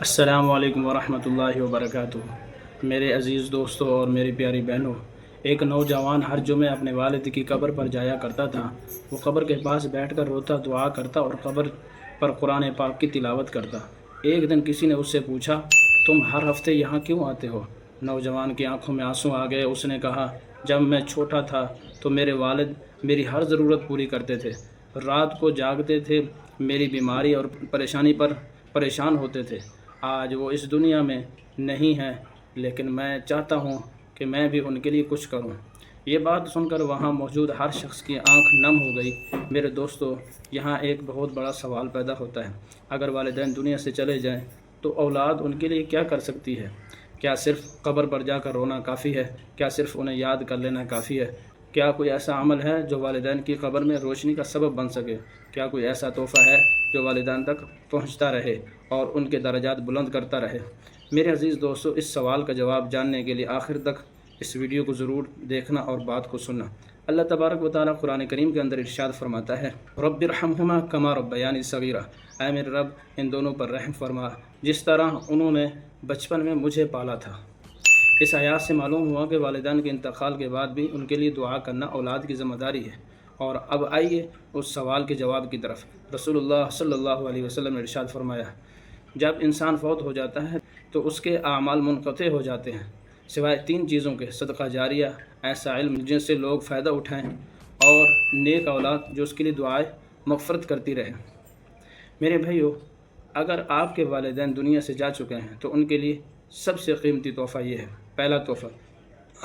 السلام علیکم ورحمۃ اللہ وبرکاتہ۔ میرے عزیز دوستوں اور میری پیاری بہنوں، ایک نوجوان ہر جمعے اپنے والد کی قبر پر جایا کرتا تھا۔ وہ قبر کے پاس بیٹھ کر روتا، دعا کرتا اور قبر پر قرآن پاک کی تلاوت کرتا۔ ایک دن کسی نے اس سے پوچھا، تم ہر ہفتے یہاں کیوں آتے ہو؟ نوجوان کی آنکھوں میں آنسو آ گئے۔ اس نے کہا، جب میں چھوٹا تھا تو میرے والد میری ہر ضرورت پوری کرتے تھے، رات کو جاگتے تھے، میری بیماری اور پریشانی پر پریشان ہوتے تھے۔ آج وہ اس دنیا میں نہیں ہے، لیکن میں چاہتا ہوں کہ میں بھی ان کے لیے کچھ کروں۔ یہ بات سن کر وہاں موجود ہر شخص کی آنکھ نم ہو گئی۔ میرے دوستو، یہاں ایک بہت بڑا سوال پیدا ہوتا ہے۔ اگر والدین دنیا سے چلے جائیں تو اولاد ان کے لیے کیا کر سکتی ہے؟ کیا صرف قبر پر جا کر رونا کافی ہے؟ کیا صرف انہیں یاد کر لینا کافی ہے؟ کیا کوئی ایسا عمل ہے جو والدین کی قبر میں روشنی کا سبب بن سکے؟ کیا کوئی ایسا تحفہ ہے جو والدین تک پہنچتا رہے اور ان کے درجات بلند کرتا رہے؟ میرے عزیز دوستو، اس سوال کا جواب جاننے کے لیے آخر تک اس ویڈیو کو ضرور دیکھنا اور بات کو سننا۔ اللہ تبارک و تعالیٰ قرآن کریم کے اندر ارشاد فرماتا ہے، رب ارحمہما کما ربیانی صغیرہ، اے میرے رب ان دونوں پر رحم فرما جس طرح انہوں نے بچپن میں مجھے پالا تھا۔ اس آیات سے معلوم ہوا کہ والدین کے انتقال کے بعد بھی ان کے لیے دعا کرنا اولاد کی ذمہ داری ہے۔ اور اب آئیے اس سوال کے جواب کی طرف۔ رسول اللہ صلی اللہ علیہ وسلم نے ارشاد فرمایا، جب انسان فوت ہو جاتا ہے تو اس کے اعمال منقطع ہو جاتے ہیں، سوائے تین چیزوں کے: صدقہ جاریہ، ایسا علم جن سے لوگ فائدہ اٹھائیں، اور نیک اولاد جو اس کے لیے دعائیں مغفرت کرتی رہے۔ میرے بھائیو، اگر آپ کے والدین دنیا سے جا چکے ہیں تو ان کے لیے سب سے قیمتی تحفہ یہ ہے۔ پہلا تحفہ،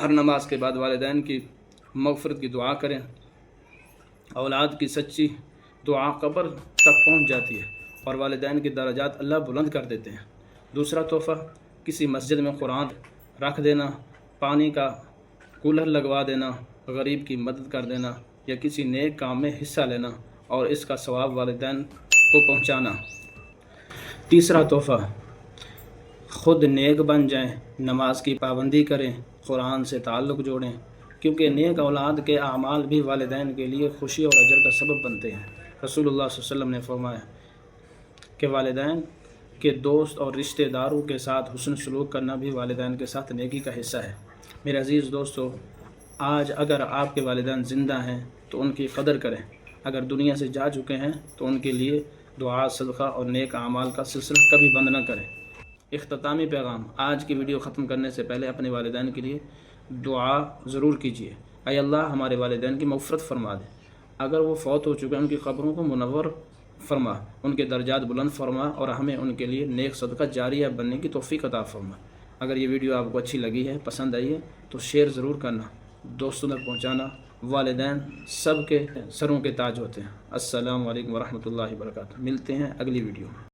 ہر نماز کے بعد والدین کی مغفرت کی دعا کریں۔ اولاد کی سچی دعا قبر تک پہنچ جاتی ہے اور والدین کی درجات اللہ بلند کر دیتے ہیں۔ دوسرا تحفہ، کسی مسجد میں قرآن رکھ دینا، پانی کا کولر لگوا دینا، غریب کی مدد کر دینا یا کسی نیک کام میں حصہ لینا اور اس کا ثواب والدین کو پہنچانا۔ تیسرا تحفہ، خود نیک بن جائیں، نماز کی پابندی کریں، قرآن سے تعلق جوڑیں، کیونکہ نیک اولاد کے اعمال بھی والدین کے لیے خوشی اور اجر کا سبب بنتے ہیں۔ رسول اللہ صلی اللہ علیہ وسلم نے فرمایا کہ والدین کے دوست اور رشتہ داروں کے ساتھ حسن سلوک کرنا بھی والدین کے ساتھ نیکی کا حصہ ہے۔ میرے عزیز دوستو، آج اگر آپ کے والدین زندہ ہیں تو ان کی قدر کریں، اگر دنیا سے جا چکے ہیں تو ان کے لیے دعا، صدقہ اور نیک اعمال کا سلسلہ کبھی بند نہ کریں۔ اختتامی پیغام، آج کی ویڈیو ختم کرنے سے پہلے اپنے والدین کے لیے دعا ضرور کیجیے۔ اے اللہ، ہمارے والدین کی مغفرت فرما دے، اگر وہ فوت ہو چکے ہیں ان کی قبروں کو منور فرما، ان کے درجات بلند فرما اور ہمیں ان کے لیے نیک صدقہ جاریہ بننے کی توفیق عطا فرما۔ اگر یہ ویڈیو آپ کو اچھی لگی ہے، پسند آئی ہے تو شیئر ضرور کرنا، دوستوں تک پہنچانا۔ والدین سب کے سروں کے تاج ہوتے ہیں۔ السلام علیکم ورحمۃ اللہ وبرکاتہ۔ ملتے ہیں اگلی ویڈیو میں۔